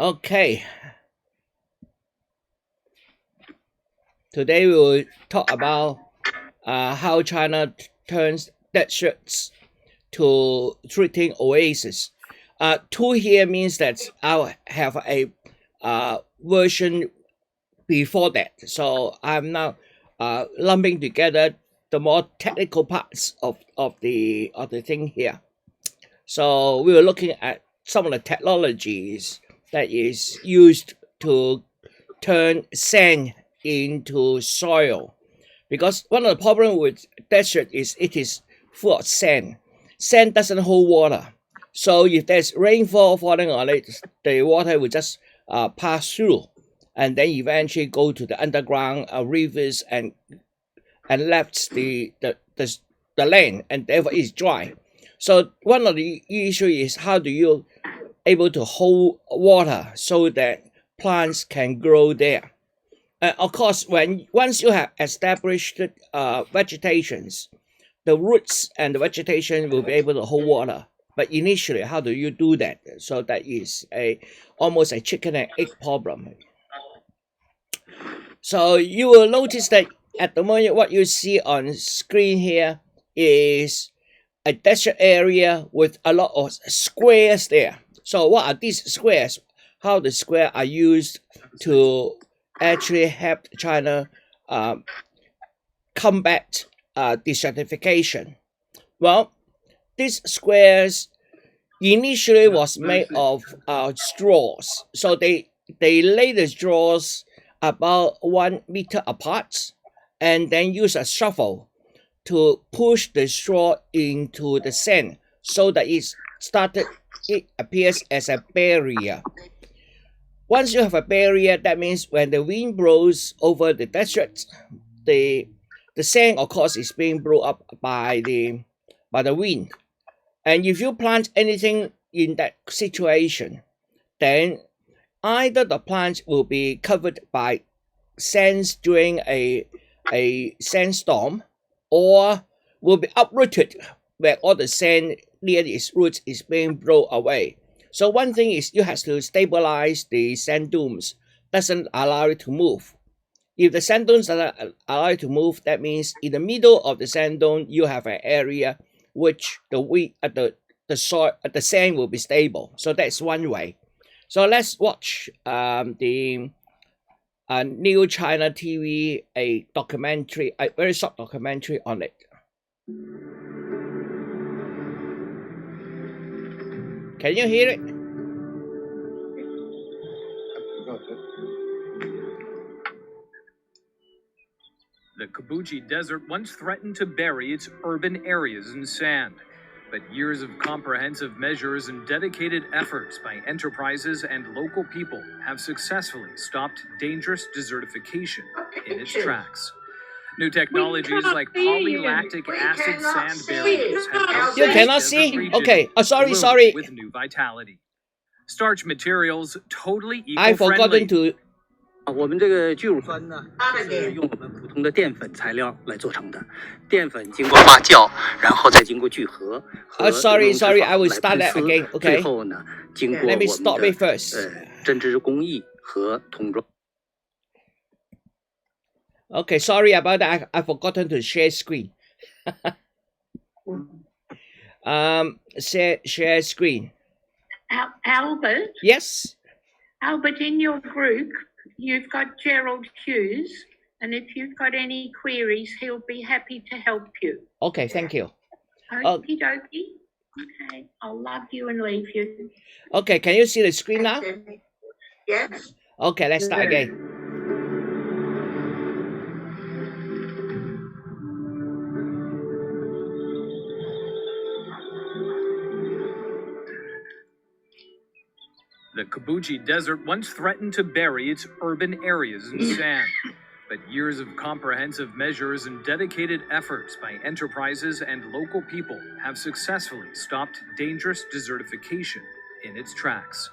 Okay, today we will talk about how China turns deserts to treating oases. Two here means that I'll have a version before that. So I'm now lumping together the more technical parts of the thing here. So we were looking at some of the technologies that is used to turn sand into soil. Because one of the problems with desert is it is full of sand. Sand doesn't hold water. So if there's rainfall falling on it, the water will just pass through and then eventually go to the underground rivers and left the land and therefore it's dry. So one of the issue is how do you able to hold water so that plants can grow there. Of course, when once you have established vegetations, the roots and the vegetation will be able to hold water. But initially, how do you do that? So that is a almost a chicken and egg problem. So you will notice that at the moment, what you see on screen here is a desert area with a lot of squares there. So what are these squares? How the square are used to actually help China combat desertification? Well, these squares initially was made of straws. So they lay the straws about 1 meter apart and then use a shovel to push the straw into the sand so that it appears as a barrier. Once you have a barrier, that means when the wind blows over the desert, the sand of course is being blown up by the wind. And if you plant anything in that situation, then either the plant will be covered by sands during a sandstorm or will be uprooted where all the sand near its roots is being blown away. So one thing is you have to stabilize the sand dunes, doesn't allow it to move. If the sand dunes are allowed to move, that means in the middle of the sand dune you have an area which the soil the sand will be stable. So that's one way. So let's watch the New China TV, a documentary, a very short documentary on it. Can you hear it? The Kabuchi Desert once threatened to bury its urban areas in sand. But years of comprehensive measures and dedicated efforts by enterprises and local people have successfully stopped dangerous desertification in its tracks. New technologies like polylactic acid sand barriers have helped You this cannot desert see? region Okay. bloom Sorry. with new vitality. Starch materials totally I forgotten eco-friendly. to 我们这个聚乳酸呢，是用我们普通的淀粉材料来做成的。淀粉经过发酵，然后再经过聚合和 sorry, I will start that again. Okay. 最后呢，经过我 Let 们 me stop it first. 的针织工艺和桶装。Okay, sorry about that. I forgotten to share screen. Share screen. Albert, Yes. Albert, in your group, you've got Gerald Hughes, and if you've got any queries, he'll be happy to help you. Okay, thank you. Okie dokie. Okay, I'll love you and leave you. Okay, can you see the screen now? Yes. Okay, let's start again. The Kabuchi Desert once threatened to bury its urban areas in sand. But years of comprehensive measures and dedicated efforts by enterprises and local people have successfully stopped dangerous desertification in its tracks.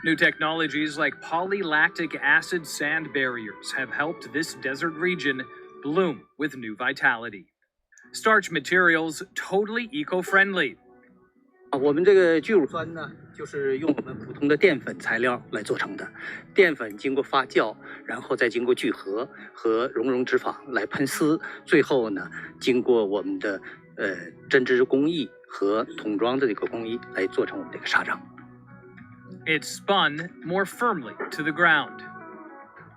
New technologies like polylactic acid sand barriers have helped this desert region bloom with new vitality. Starch materials totally eco-friendly. 我们这个聚乳酸呢，就是用我们普通的淀粉材料来做成的。淀粉经过发酵，然后再经过聚合和熔融脂肪来喷丝，最后呢，经过我们的针织工艺和桶装的这个工艺来做成我们这个砂掌。It's spun more firmly to the ground.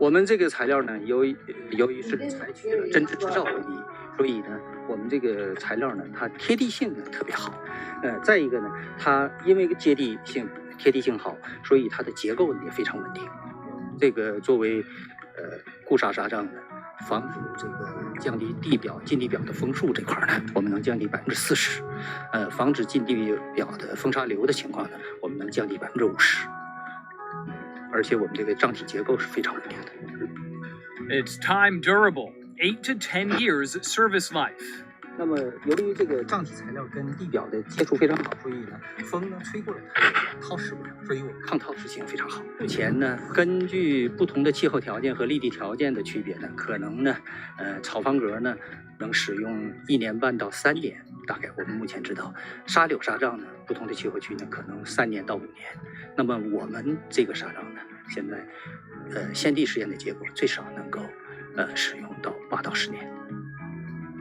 我们这个材料呢，由于是采取了针织制造工艺，所以呢，我们这个材料呢，它贴地性呢特别好。再一个呢，它因为贴地性好，所以它的结构也非常稳定。这个作为固砂砂杖呢，防止这个降低近地表的风速这块呢，我们能降低40%。防止近地表的风沙流的情况呢，我们能降低50%。而且我们这个杖体结构是非常稳定的。It's time durable, 8 to 10 years service life. 那么由于这个杖体材料跟地表的接触非常好，所以呢，风呢吹过来它也套实不了，所以我们抗套实性非常好。目前呢，根据不同的气候条件和立地条件的区别呢，可能呢，草方格呢能使用1年半到3年，大概我们目前知道，沙柳砂杖呢，不同的气候区呢可能3年到5年。那么我们这个砂杖呢，现在现地实验的结果最少能够使用到8到10年。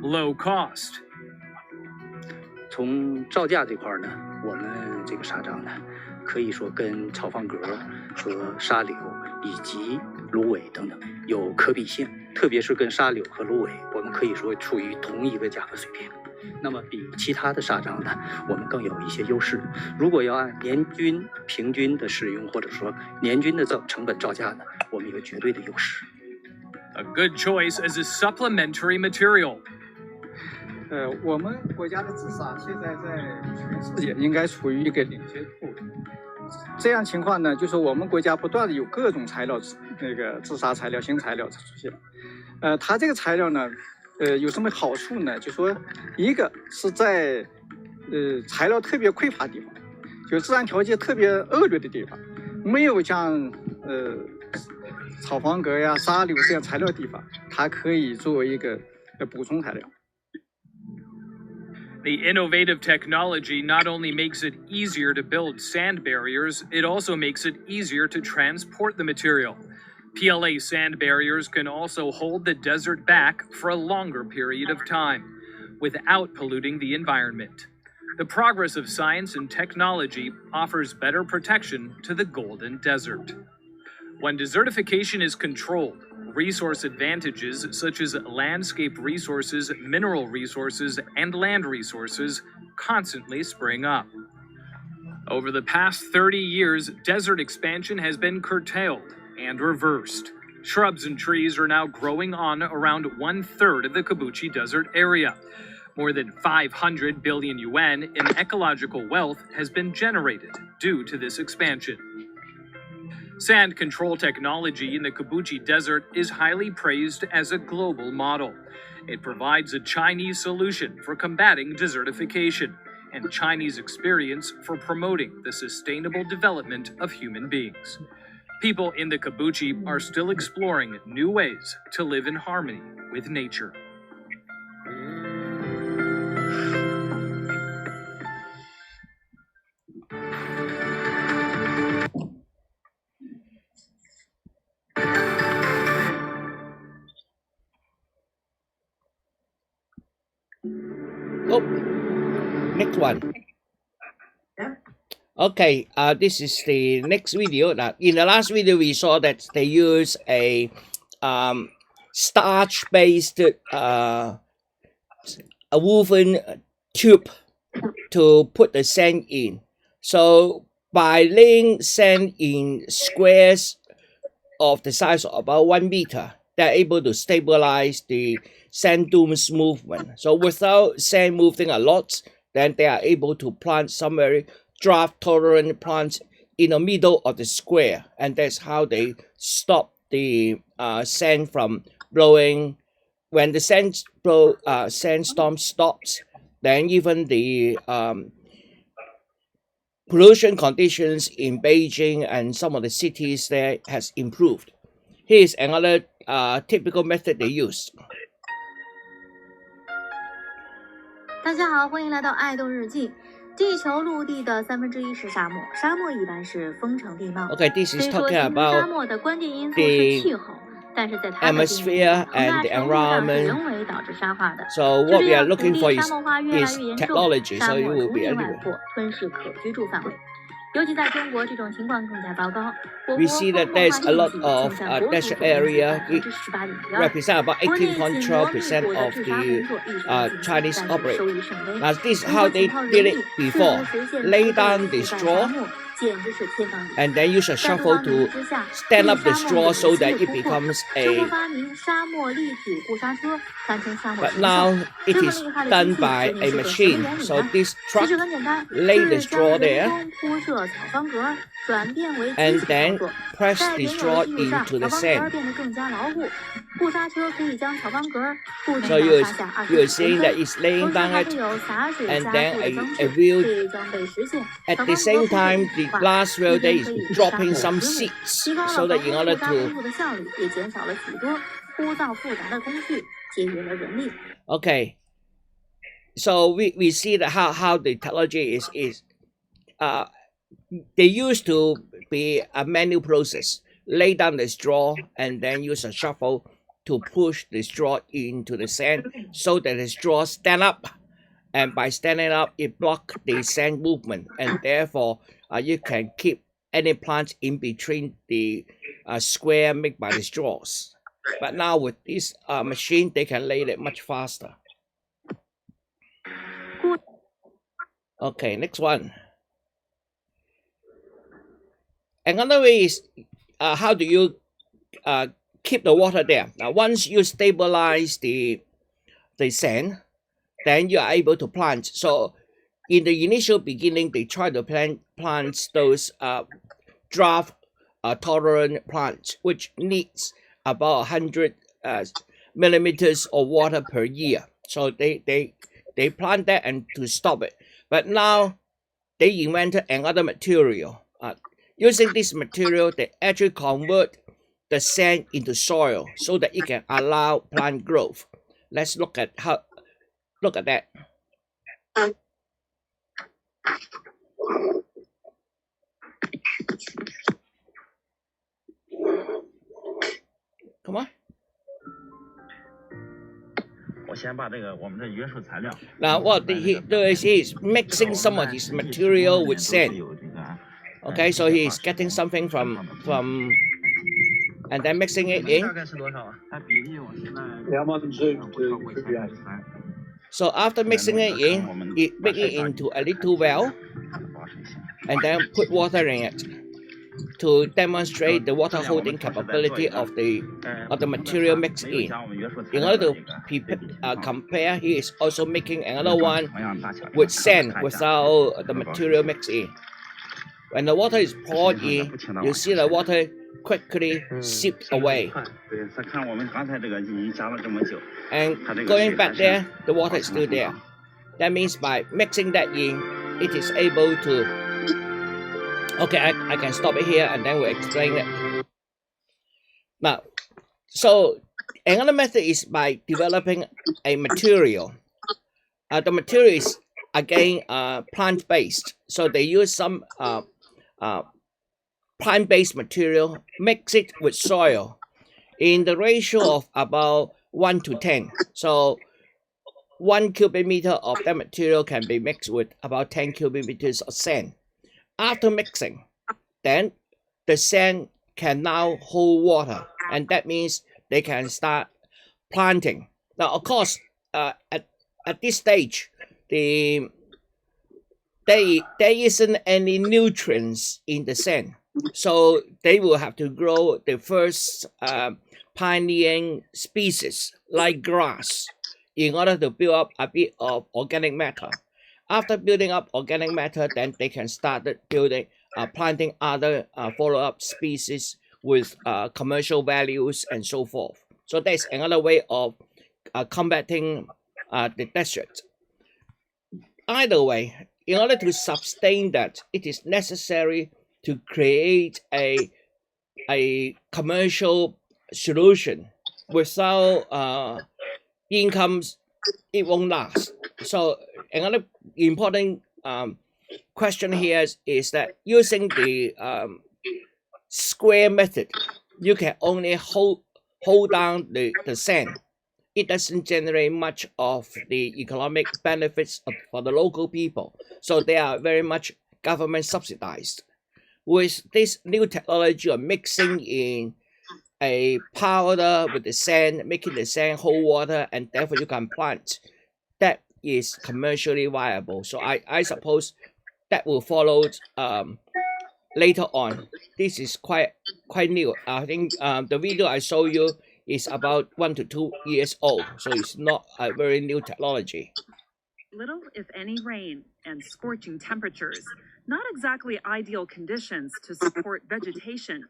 Low cost. 从造价这块呢，我们这个砂杖呢，可以说跟草方格和沙柳以及芦苇等等有可比性，特别是跟沙柳和芦苇，我们可以说处于同一个价格水平。那么比其他的砂杖呢，我们更有一些优势。如果要按年均平均的使用，或者说年均的成本造价呢，我们有绝对的优势。A good choice as a supplementary material. 我们国家的紫砂现在在全世界应该处于一个领先处。这样情况呢，就是我们国家不断的有各种材料，那个紫砂材料、新材料出现。它这个材料呢，有什么好处呢？就说一个是在材料特别匮乏的地方，就自然条件特别恶劣的地方，没有像草方格呀、沙柳这样材料的地方，它可以作为一个补充材料。The innovative technology not only makes it easier to build sand barriers, it also makes it easier to transport the material. PLA sand barriers can also hold the desert back for a longer period of time, without polluting the environment. The progress of science and technology offers better protection to the Golden Desert. When desertification is controlled, resource advantages such as landscape resources, mineral resources, and land resources constantly spring up. Over the past 30 years, desert expansion has been curtailed and reversed. Shrubs and trees are now growing on around 1/3 of the Kabuchi Desert area. More than 500 billion yuan in ecological wealth has been generated due to this expansion. Sand control technology in the Kabuchi Desert is highly praised as a global model. It provides a Chinese solution for combating desertification and Chinese experience for promoting the sustainable development of human beings. People in the Kabuchi are still exploring new ways to live in harmony with nature. Oh, next one. Okay, this is the next video. Now, in the last video, we saw that they use a starch-based a woven tube to put the sand in. So by laying sand in squares of the size of about 1 meter, they're able to stabilize the sand dunes movement. So without sand moving a lot, then they are able to plant some very drought-tolerant plants in the middle of the square, and that's how they stop the sand from blowing. When the sandstorm stops, then even the pollution conditions in Beijing and some of the cities there has improved. Here's another typical method they use. 大家好，欢迎来到爱动日记。地球陆地的1/3是沙漠，沙漠一般是丰城地貌。 Okay, this 虽 is 说 talking 形成沙 about 漠的关键因素 the 是气候，但是在它的定义里， atmosphere 恒大 and the 程度上是 environment. 人为导致沙化的。 So 就 what 这 we are 样，土 looking 地 for 沙 is 漠化越来 is 越严重， technology. 沙 So 漠 it will 逐 be 渐外 everywhere. 扩，吞噬可居住范围。尤其在中国，这种情况更加糟糕。我 We 国 see 荒 that 漠 there's 化 a 面 lot 积 of 仅占国土 desert 总面积 area. 18.2%。 Represent about 国内紧锣密鼓 18.12% 的 of 治沙工 the 作一直进行， Chinese 但是 operate. 收益甚微。 Now this is 如 how 果 they 仅靠 did 人 it 力试 before. 图实现 Lay 土地 down the 覆盖沙 straw 漠，简直是天方夜 and then use a 在不 shovel 光努力 to 之下， stand up the 沙漠 straw 有 so 新 that 的 it 突破。 becomes 中国 a. 发明沙漠立体固刹车，堪称沙漠 But 神兽。 now it 这么 is 厉害的 done 机器 by 究竟 a 是个什么 machine. 原理 So 呢？ this 其 truck 实很简单， lay the 是将 straw 人 there 工铺设草方格，转变为机 and 器操 then 作。 press 在 the 原有 straw 的基础上， into 草 the 方格 sand. 变得更加牢固。固刹车可以将草方格固定 So 到 you're 沙下 you're 25 seeing 公 that 分， it's laying 同时 down 还 it 配有洒水 and 加 then 速的装 a 置。 wheel 这一装备实现 at 草 the 方格 same 铺设 time 一 the 体化， glass wheel 一 there 边 is 可以 dropping 杀 some 死植物， seeds 提高了 so 防 that 护 in 固 order 刹 to 工作的效率，也减少了许多枯燥复杂的工序，节约了人力。 okay. So we see that how the technology is they used to be a manual process. Lay down the straw and then use a shovel to push the straw into the sand so that the straw stand up. And by standing up, it blocks the sand movement, and therefore you can keep any plants in between the square made by the straws. But now with this machine, they can lay it much faster. Okay, next one. Another way is how do you keep the water there? Now, once you stabilize the sand, then you are able to plant. So, in the initial beginning, they try to plant those drought tolerant plants, which needs about 100 millimeters of water per year. So they plant that and to stop it. But now they invented another material. Using this material, they actually convert the sand into soil so that it can allow plant growth. Let's look at that. Come on. 我先把这个我们的约束材料。 Now what he does is mixing some of his material with sand. Okay, so he is getting something from and then mixing it in. 大概是多少啊？它比例我现在 So after mixing it in, make it into a little well, and then put water in it to demonstrate the water holding capability of the material mixed in. In order to compare, he is also making another one with sand without the material mixed in. When the water is poured in, you see the water quickly seep away. 对，再看我们刚才这个已经加了这么久， And going back there, the water is still there. That means by mixing that in, it is able to. Okay, I can stop it here and then we'll explain it. Now, so another method is by developing a material. The material is again plant-based, so they use some plant-based material, mix it with soil in the ratio of about 1 to 10. So 1 cubic meter of that material can be mixed with about 10 cubic meters of sand. After mixing, then the sand can now hold water, and that means they can start planting. Now, of course, at this stage, there isn't any nutrients in the sand, so they will have to grow the first pioneering species like grass in order to build up a bit of organic matter. After building up organic matter, then they can start planting other follow-up species with commercial values and so forth. So that's another way of combating the desert. Either way, in order to sustain that, it is necessary to create a commercial solution. Without incomes, it won't last. So another important question here is that using the square method, you can only hold down the sand. It doesn't generate much of the economic benefits for the local people. So they are very much government subsidized. With this new technology of mixing in a powder with the sand, making the sand hold water, and therefore you can plant, that is commercially viable. So I suppose that will follow later on. This is quite new. I think the video I show you is about 1 to 2 years old, so it's not a very new technology. Little, if any, rain and scorching temperatures. Not exactly ideal conditions to support vegetation.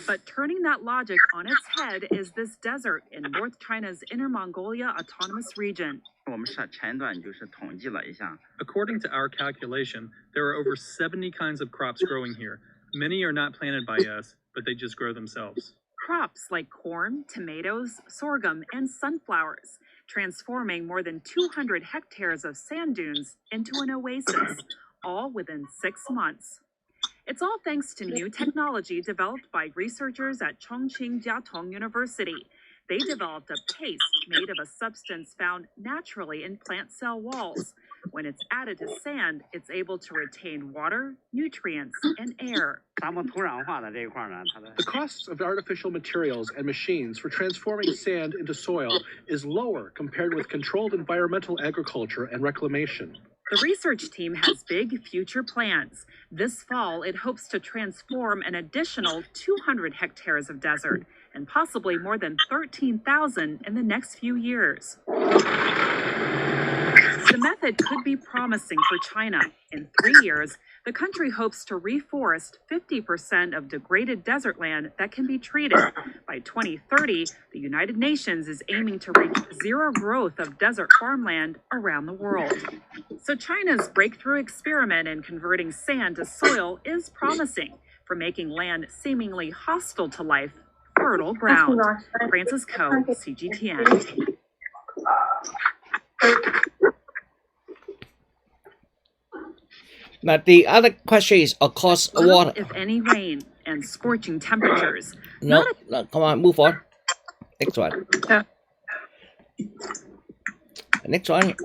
But turning that logic on its head is this desert in North China's Inner Mongolia Autonomous Region. 我们前段就是统计了一下， According to our calculation, there are over 70 kinds of crops growing here. Many are not planted by us, but they just grow themselves. Crops like corn, tomatoes, sorghum, and sunflowers, transforming more than 200 hectares of sand dunes into an oasis, all within 6 months. It's all thanks to new technology developed by researchers at Chongqing Jiatong University. They developed a paste made of a substance found naturally in plant cell walls. When it's added to sand, it's able to retain water, nutrients, and air. 沙漠土壤化的这一块呢，它的 The costs of artificial materials and machines for transforming sand into soil is lower compared with controlled environmental agriculture and reclamation. The research team has big future plans. This fall, it hopes to transform an additional 200 hectares of desert and possibly more than 13,000 in the next few years. The method could be promising for China. In 3 years, the country hopes to reforest 50% of degraded desert land that can be treated. By 2030, the United Nations is aiming to reach zero growth of desert farmland around the world. So China's breakthrough experiment in converting sand to soil is promising for making land seemingly hostile to life fertile ground. Francis Ko, CGTN. Now the other question is, of course, Little, water. if any, rain and scorching temperatures. No, come on, move on. Next one. Next one.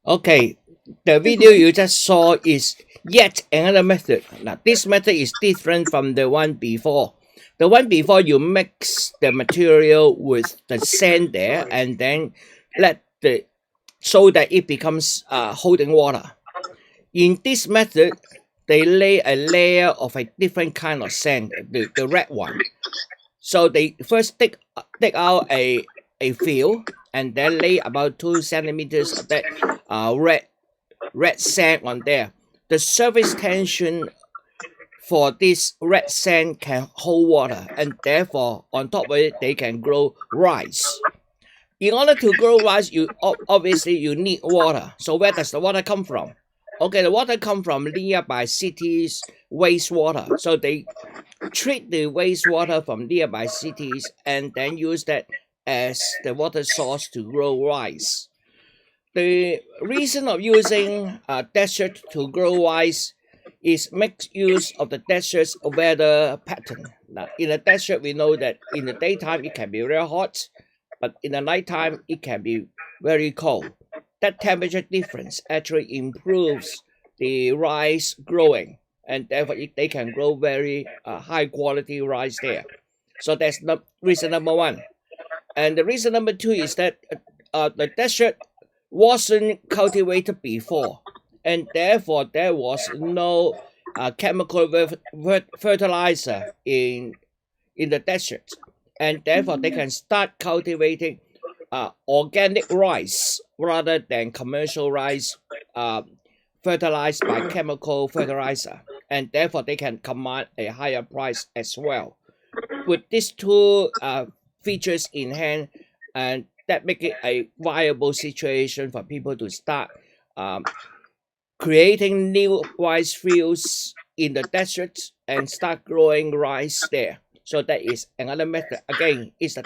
Okay, the video you just saw is yet another method. Now, this method is different from the one before. The one before, you mix the material with the sand there and then so that it becomes holding water. In this method, they lay a layer of a different kind of sand, the red one. So they first dig out a field and then lay about 2 centimeters of that red sand on there. The surface tension for this red sand can hold water, and therefore on top of it they can grow rice. In order to grow rice, obviously you need water. So where does the water come from? Okay, the water comes from nearby cities' wastewater. So they treat the wastewater from nearby cities and then use that as the water source to grow rice. The reason of using desert to grow rice is make use of the desert's weather pattern. Now, in the desert, we know that in the daytime it can be very hot, but in the nighttime it can be very cold. That temperature difference actually improves the rice growing, and therefore they can grow very high quality rice there. So that's reason number one. And the reason number two is that the desert wasn't cultivated before, and therefore there was no chemical fertilizer in the desert, and therefore they can start cultivating organic rice rather than commercial rice fertilized by chemical fertilizer, and therefore they can command a higher price as well. With these two features in hand, and that make it a viable situation for people to start creating new rice fields in the desert and start growing rice there. So that is another method. Again, it's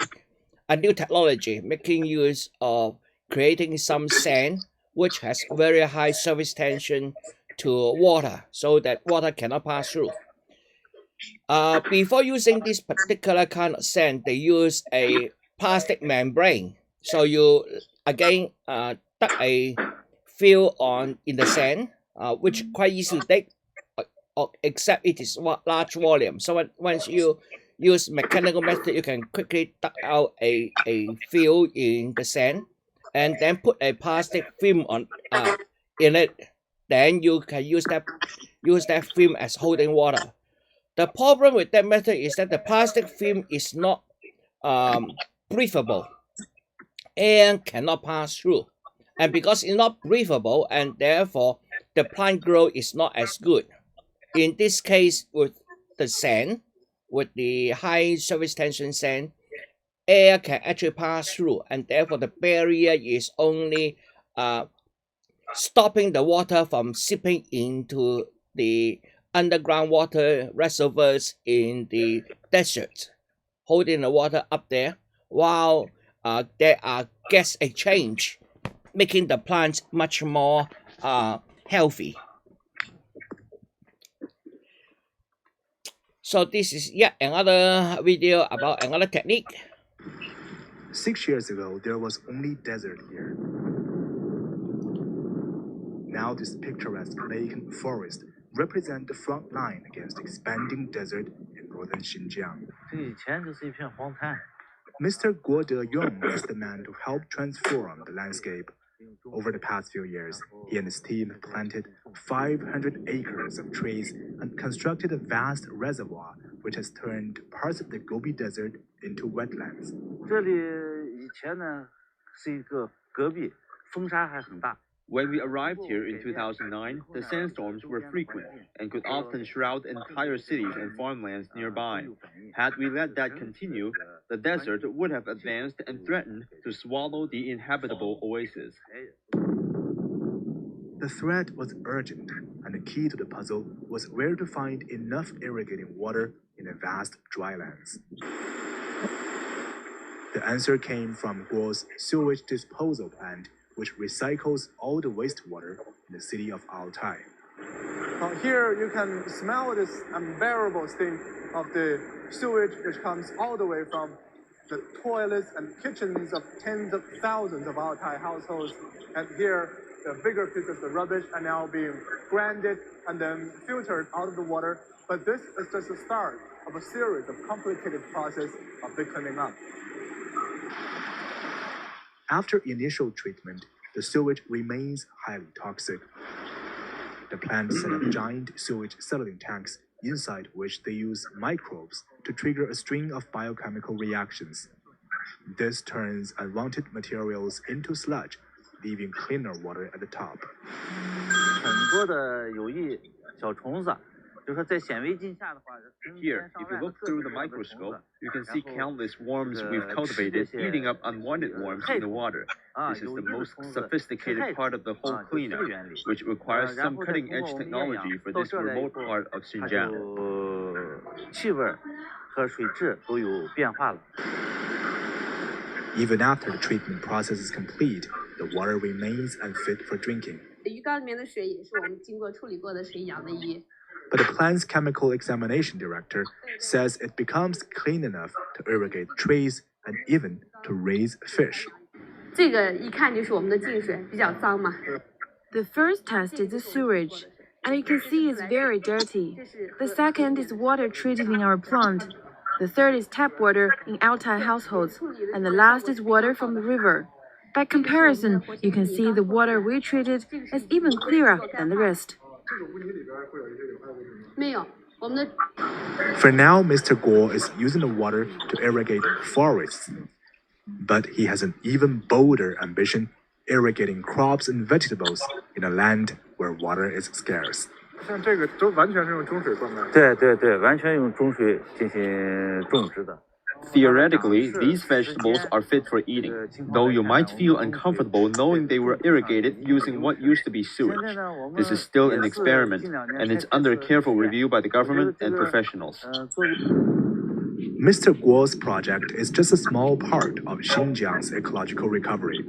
a new technology making use of creating some sand which has very high surface tension to water so that water cannot pass through. Before using this particular kind of sand, they use a plastic membrane. So you again dug a fill in the sand, which quite easy to take, except it is large volume. So once you use mechanical method, you can quickly dug out a fill in the sand, and then put a plastic film in it. Then you can use that film as holding water. The problem with that method is that the plastic film is not breathable. Air cannot pass through. And because it's not breathable, and therefore the plant growth is not as good. In this case, with the sand, with the high surface tension sand, air can actually pass through, and therefore the barrier is only stopping the water from seeping into the underground water reservoirs in the desert, holding the water up there, while there are gas exchange, making the plants much more healthy. So this is yet another video about another technique. 6 years ago, there was only desert here. Now this picturesque lake and forest represent the front line against expanding desert in northern Xinjiang. Mr. Guo Deyong is the man to help transform the landscape. Over the past few years, he and his team planted 500 acres of trees and constructed a vast reservoir which has turned parts of the Gobi Desert into wetlands. 这里以前呢是一个戈壁，风沙还很大。 When we arrived here in 2009, the sandstorms were frequent and could often shroud entire cities and farmlands nearby. Had we let that continue, the desert would have advanced and threatened to swallow the inhabitable oasis. The threat was urgent, and the key to the puzzle was where to find enough irrigating water in the vast drylands. The answer came from Guo's sewage disposal plant, which recycles all the wastewater in the city of Altai. Here you can smell this unbearable stink of the sewage which comes all the way from the toilets and kitchens of tens of thousands of Altai households. And here, the bigger pieces of the rubbish are now being grinded and then filtered out of the water. But this is just the start of a series of complicated process of the cleaning up. After initial treatment, the sewage remains highly toxic. The plant set up giant sewage settling tanks, inside which they use microbes to trigger a string of biochemical reactions. This turns unwanted materials into sludge, leaving cleaner water at the top. 很多的有益小虫子。 Here, if you look through the microscope, you can see countless worms we've cultivated eating up unwanted worms in the water. This is the most sophisticated part of the whole cleanup, which requires some cutting-edge technology for this remote part of Xinjiang. 气味和水质都有变化了。 Even after the treatment process is complete, the water remains unfit for drinking. 鱼缸里面的水也是我们经过处理过的水养的鱼。but the plant's chemical examination director says it becomes clean enough to irrigate trees and even to raise fish. 这个一看就是我们的净水比较脏嘛。The first test is the sewage, and you can see it's very dirty. The second is water treated in our plant. The third is tap water in Altai households, and the last is water from the river. By comparison, you can see the water we treated is even clearer than the rest. 没有，我们的。For now, Mr. Guo is using the water to irrigate forests. But he has an even bolder ambition, irrigating crops and vegetables in a land where water is scarce. 像这个都完全是用中水灌溉。对对对，完全用中水进行种植的。 Theoretically, these vegetables are fit for eating, though you might feel uncomfortable knowing they were irrigated using what used to be sewage. This is still an experiment, and it's under careful review by the government and professionals. Mr. Guo's project is just a small part of Xinjiang's ecological recovery.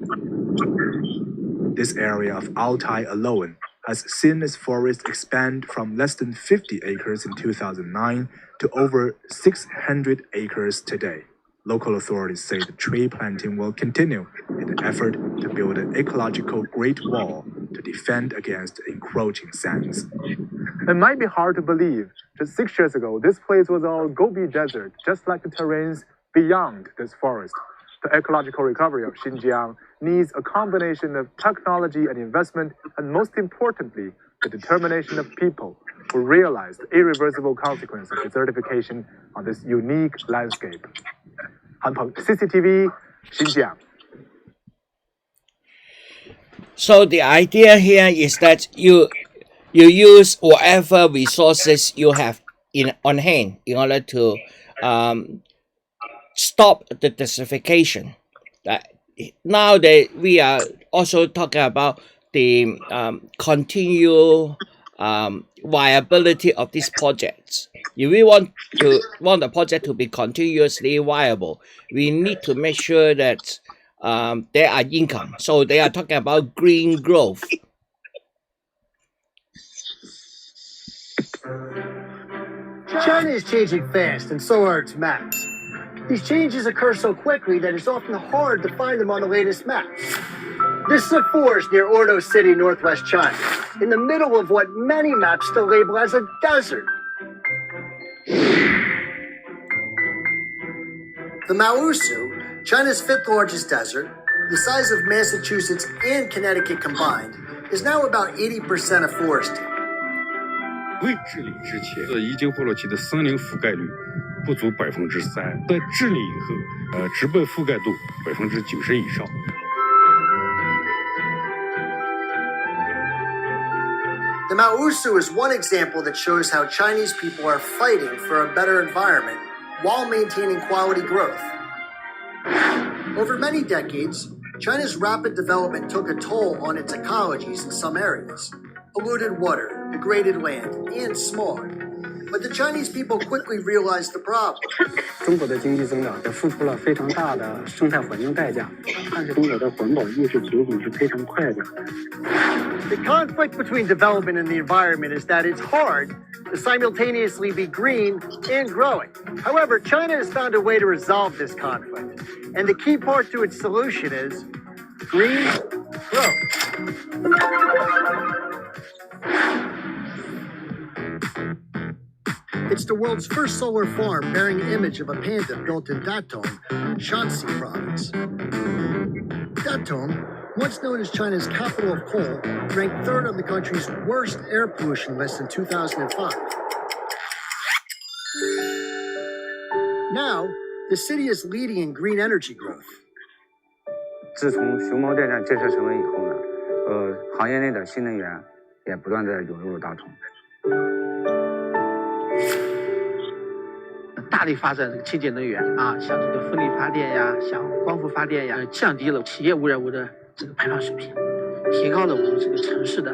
This area of Altai alone has seen its forest expand from less than 50 acres in 2009 to over 600 acres today. Local authorities say the tree planting will continue in an effort to build an ecological Great Wall to defend against encroaching sands. It might be hard to believe, just 6 years ago, this place was all Gobi Desert, just like the terrains beyond this forest. The ecological recovery of Xinjiang needs a combination of technology and investment, and most importantly, the determination of people who realize the irreversible consequence of desertification on this unique landscape. Han Peng, CCTV, Xinjiang. So the idea here is that you use whatever resources you have on hand in order to stop the desertification. Now that we are also talking about the continual viability of these projects. If we want the project to be continuously viable, we need to make sure that there are income. So they are talking about green growth. China is changing fast, and so are its maps. These changes occur so quickly that it's often hard to find them on the latest maps. This is a forest near Ordo City, northwest China, in the middle of what many maps still label as a desert. The Maosu, China's fifth largest desert, the size of Massachusetts and Connecticut combined, is now about 80% of forested. 未治理之前，已经霍洛奇的森林覆盖率不足3%，在治理以后，植被覆盖度90%以上。 The Maosu is one example that shows how Chinese people are fighting for a better environment while maintaining quality growth. Over many decades, China's rapid development took a toll on its ecologies in some areas. Polluted water, degraded land, and smog. But the Chinese people quickly realized the problem. 中国的经济增长也付出了非常大的生态环境代价，但是中国的环保意识觉醒是非常快的。 The conflict between development and the environment is that it's hard to simultaneously be green and growing. However, China has found a way to resolve this conflict, and the key part to its solution is green growth. It's the world's first solar farm bearing an image of a panda built in Datong, Shanxi province. Datong, once known as China's capital of coal, ranked third on the country's worst air pollution list in 2005. Now, the city is leading in green energy growth. 自从熊猫电站建设成为以后呢，行业内的新能源也不断的涌入大同。 大力发展这个清洁能源啊，像这个风力发电呀，像光伏发电呀，降低了企业污染物的这个排放水平，提高了我们这个城市的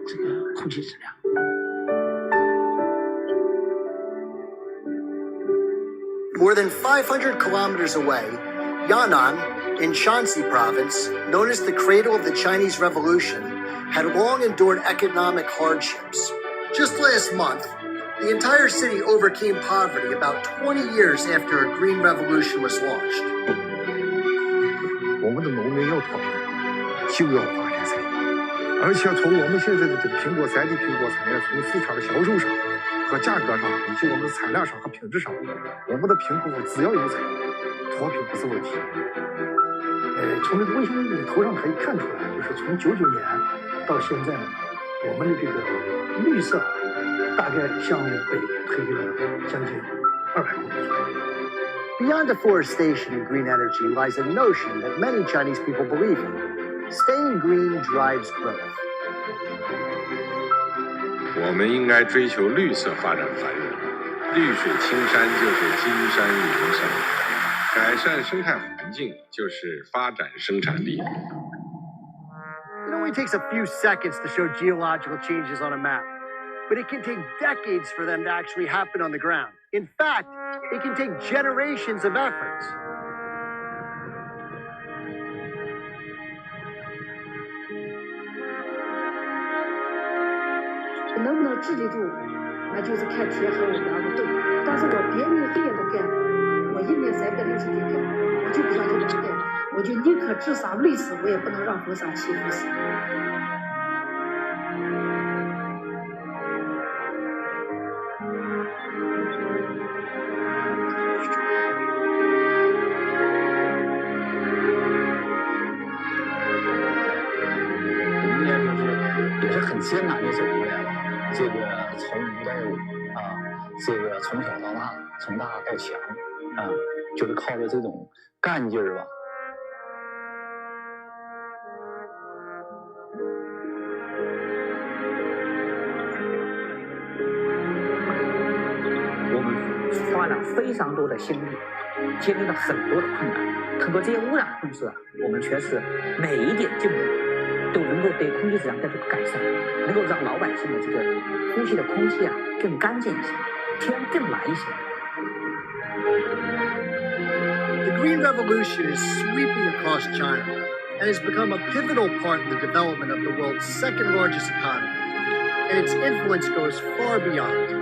这个空气质量。More than 500 kilometers away, Yan'an, in Shanxi province, known as the cradle of the Chinese Revolution, had long endured economic hardships. Just last month, The entire city overcame poverty about 20 years after a green revolution was launched. 我们的农民要脱贫，就要发展产业，而且从我们现在的这个苹果3D 苹果产业，从市场的销售上和价格上，以及我们的产量上和品质上，我们的苹果只要有产，脱贫不是问题。从这个卫星领头上可以看出来，就是从99年到现在呢，我们的这个绿色大概向北推了将近200公里左右。Beyond deforestation and green energy lies a notion that many Chinese people believe in. Staying green drives growth. 我们应该追求绿色发展繁荣，绿水青山就是金山银山，改善生态环境就是发展生产力。It only takes a few seconds to show geological changes on a map, but it can take decades for them to actually happen on the ground. In fact, it can take generations of efforts. 能不能治理住，那就是看天和我量的动。但是我别人黑夜都干，我1年3个0天干，我就不想这么干，我就宁可自杀累死，我也不能让佛山欺负死。也是很艰难的走过来了。这个从无到有啊，这个从小到大，从大到强啊，就是靠着这种干劲儿吧。我们花了非常多的心力，经历了很多的困难，通过这些污染控制啊，我们全是每一点进步都能够对空气质量带来改善，能够让老百姓的这个呼吸的空气啊更干净一些，天更蓝一些。The Green Revolution is sweeping across China and has become a pivotal part in the development of the world's second largest economy, and its influence goes far beyond.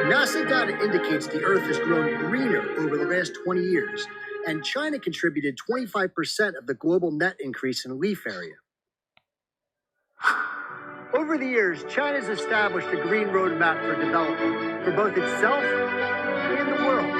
NASA data indicates the Earth has grown greener over the last 20 years, and China contributed 25% of the global net increase in leaf area. Over the years, China's established a green roadmap for development for both itself and the world.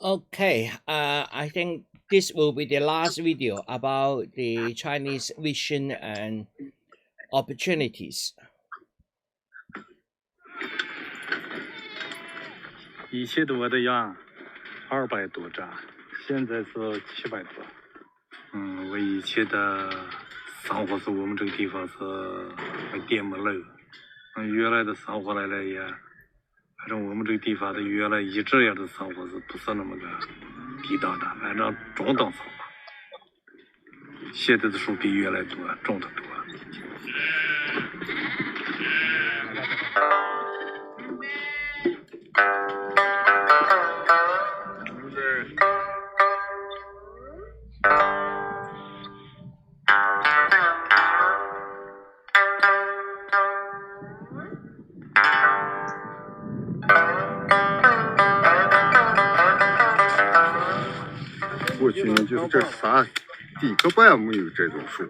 Okay, I think this will be the last video about the Chinese vision and opportunities. 以前的我的羊200多只，现在是700多。我以前的生活是我们这个地方是没电没楼，原来的生活来了也。反正我们这个地方的原来一直样的生活是不是那么个地道的，反正中等生活。现在的树比原来多，种的多。过去呢，就是这啥地根本没有这种树。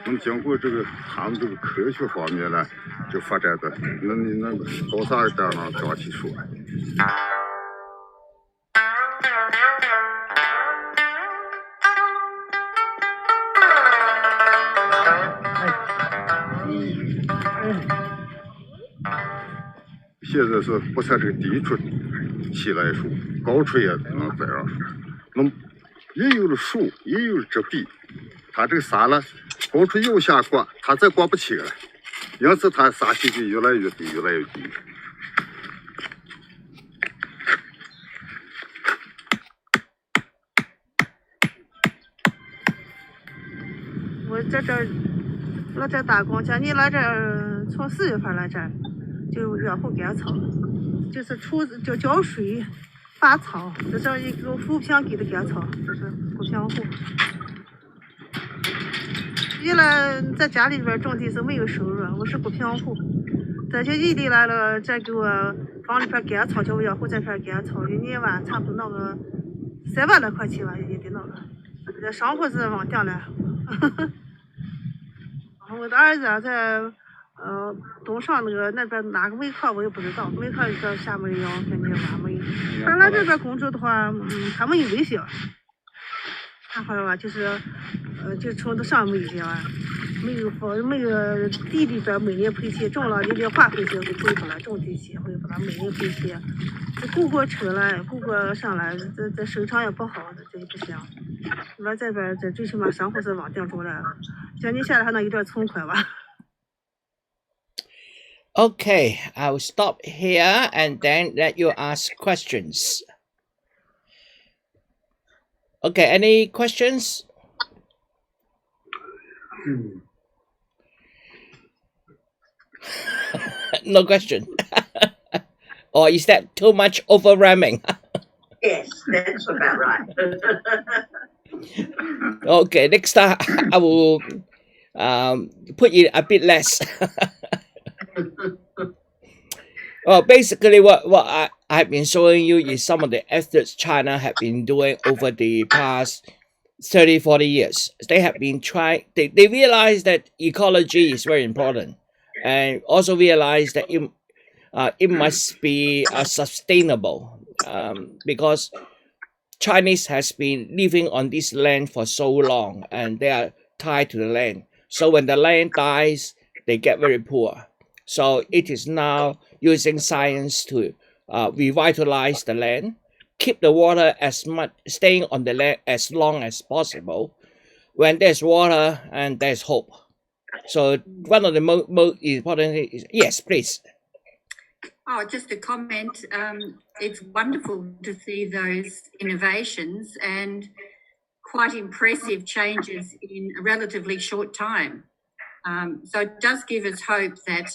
那么经过这个他们这个科学方面呢，就发展的，那你那个好啥地方长起树来。现在是不在这个低处，起来树，高垂也能栽上树。那么也有了树，也有了这壁，它这个撒了，高处又下挂，它再挂不起来，因此它撒起就越来越低，越来越低。我在这儿来这打工，像你来这儿从4月份来这儿，就养护干草，就是就浇水、拔草，这是一个扶贫给的干草，这是扶贫户。原来在家里边种地是没有收入，我是扶贫户。这就异地来了，再给我往里边干草，叫我养护这片干草，一年吧差不多弄个3万来块钱吧，也得弄个。这生活是稳定了。我的儿子啊，在东上那边哪个煤矿我也不知道，煤矿在下面要给你挖煤。他来这边工作的话，他没有危险，他好像吧就是就冲着上煤去啊，没有地里边每年赔钱，种了那点化肥钱就回不来，种地钱回不来，每年赔钱。这雇过车来，雇过上来，这收场也不好，这也不行。来这边这最起码生活是稳定住了，像你下来还能有点存款吧。Okay, I will stop here and then let you ask questions. Okay, any questions? No question. Or is that too much overwhelming? Yes, that's about right. Okay, next time I will put it a bit less. Well, basically what I've been showing you is some of the efforts China have been doing over the past 30-40 years. They have been trying, they realize that ecology is very important, and also realize that it must be sustainable, because Chinese has been living on this land for so long and they are tied to the land. So when the land dies, they get very poor. So it is now using science to revitalize the land, keep the water staying on the land as long as possible. When there's water and there's hope. So one of the most important things is, yes, please. Oh, just a comment. It's wonderful to see those innovations and quite impressive changes in a relatively short time. So it does give us hope that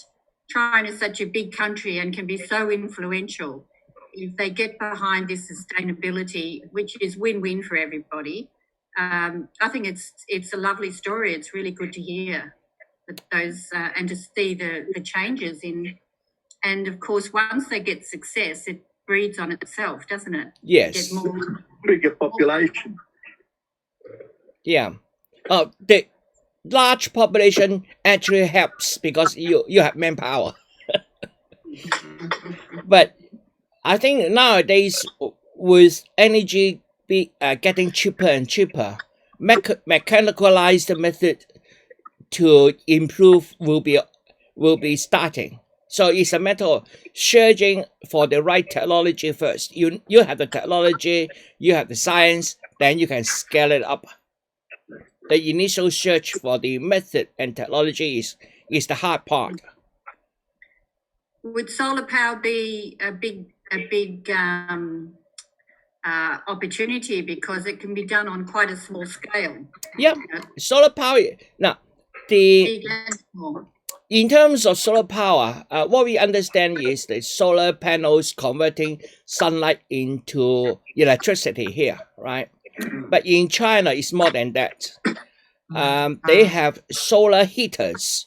China is such a big country and can be so influential if they get behind this sustainability, which is win-win for everybody. I think it's a lovely story. It's really good to hear that those and to see the changes in. And of course, once they get success, it breeds on itself, doesn't it? Yes. Get more bigger population. Yeah. The large population actually helps because you have manpower. But I think nowadays, with energy getting cheaper and cheaper, mechanicalized method to improve will be starting. So it's a matter of searching for the right technology first. You have the technology, you have the science, then you can scale it up. The initial search for the method and technology is the hard part. Would solar power be a big opportunity because it can be done on quite a small scale? Yeah, solar power. Now, in terms of solar power, what we understand is the solar panels converting sunlight into electricity here, right? But in China, it's more than that. They have solar heaters.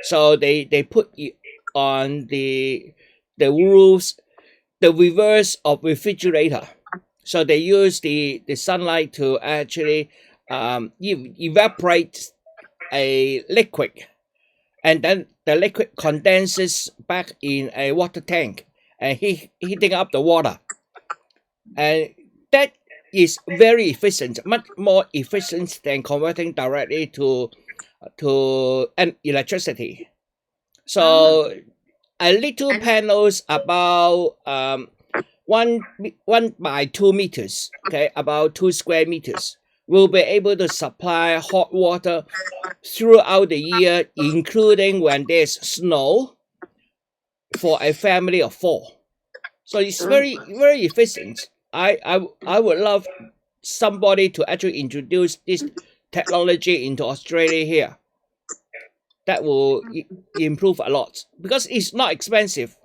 So they put it on the roofs, the reverse of refrigerator. So they use the sunlight to actually evaporate a liquid. And then the liquid condenses back in a water tank and heating up the water. And that is very efficient, much more efficient than converting directly to electricity. So a little panels about 1 by 2 meters, okay, about 2 square meters, will be able to supply hot water throughout the year, including when there's snow, for a family of 4. So it's very efficient. I would love somebody to actually introduce this technology into Australia here. That will improve a lot because it's not expensive.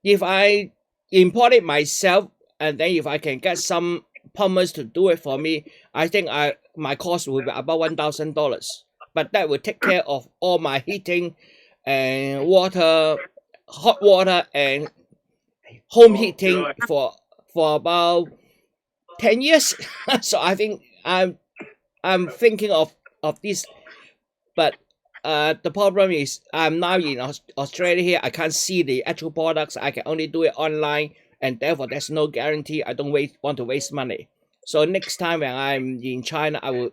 If I import it myself and then if I can get some plumbers to do it for me, I think my cost will be about $1,000. But that will take care of all my heating and water, hot water and home heating for about 10 years. So I think I'm thinking of this, but the problem is I'm now in Australia here. I can't see the actual products. I can only do it online, and therefore there's no guarantee. I don't want to waste money. So next time when I'm in China, I will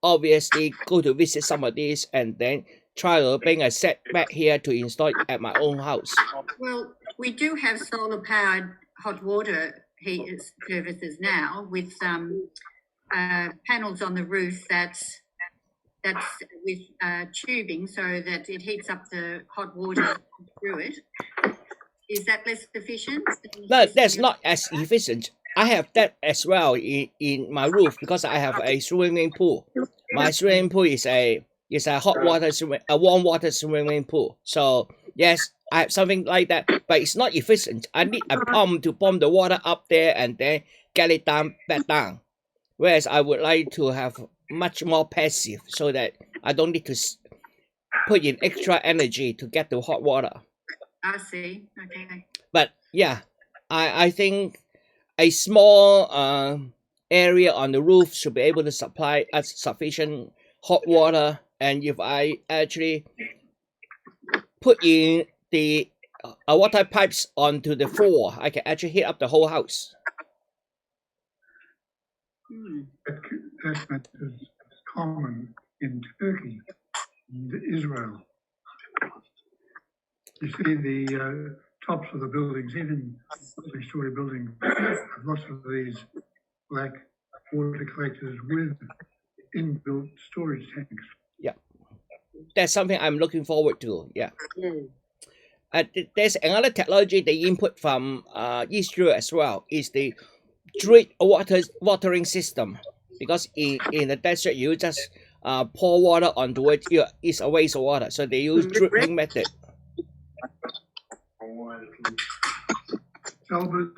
obviously go to visit some of these and then try to bring a set back here to install it at my own house. Well, we do have solar powered hot water heat services now with panels on the roof that's with tubing so that it heats up the hot water through it. Is that less efficient? No, that's not as efficient. I have that as well in my roof because I have a swimming pool. My swimming pool is a warm water swimming pool. So yes, I have something like that, but it's not efficient. I need a pump to pump the water up there and then get it back down. Whereas I would like to have much more passive so that I don't need to put in extra energy to get the hot water. I see. Okay. But yeah, I think a small area on the roof should be able to supply us sufficient hot water. And if I actually put in the water pipes onto the floor, I can actually heat up the whole house. That method is common in Turkey and Israel. You see the tops of the buildings, even multi-story buildings, have lots of these black water collectors with inbuilt storage tanks. Yeah, that's something I'm looking forward to. Yeah. There's another technology they input from Israel as well, is the drip watering system. Because in the desert, you just pour water onto it, it's a waste of water. So they use dripping method. Albert,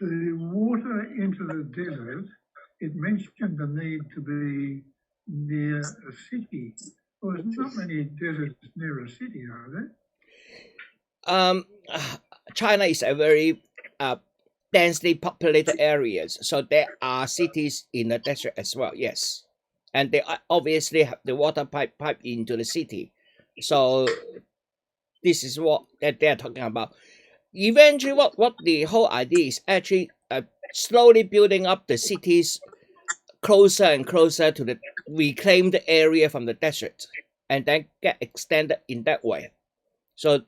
the water into the desert, it mentioned the need to be near a city. Well, there's not many deserts near a city, are there? China is a very densely populated areas, so there are cities in the desert as well. Yes, and they obviously have the water pipe into the city. So this is what they're talking about. Eventually, what the whole idea is actually slowly building up the cities closer and closer to the reclaimed area from the desert, and then get extended in that way. So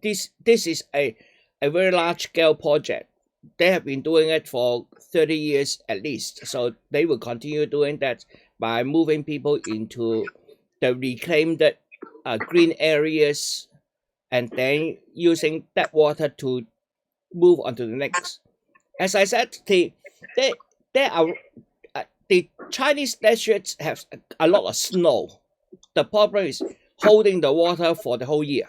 this is a very large scale project. They have been doing it for 30 years at least. So they will continue doing that by moving people into the reclaimed green areas and then using that water to move on to the next. As I said, the Chinese deserts have a lot of snow. The problem is holding the water for the whole year.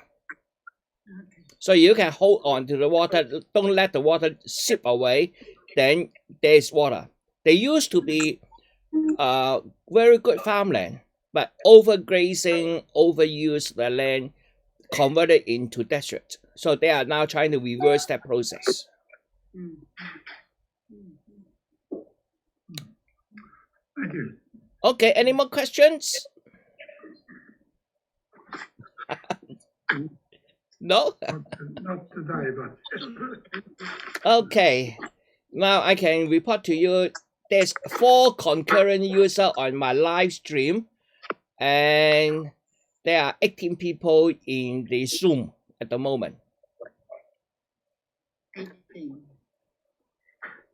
So you can hold on to the water, don't let the water sip away, then there's water. They used to be very good farmland, but overgrazing, overused the land, converted into desert. So they are now trying to reverse that process. Thank you. Okay, any more questions? No? Not today, but... Okay, now I can report to you there's 4 concurrent users on my live stream, and there are 18 people in the Zoom at the moment.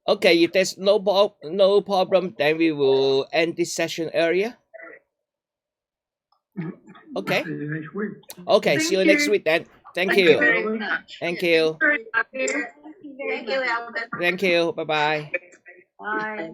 Okay, if there's no problem, then we will end this session earlier. Okay. See you next week. Okay, see you next week then. Thank you. very much. Thank you. Thank you, Albert. Thank you. Bye-bye. Bye.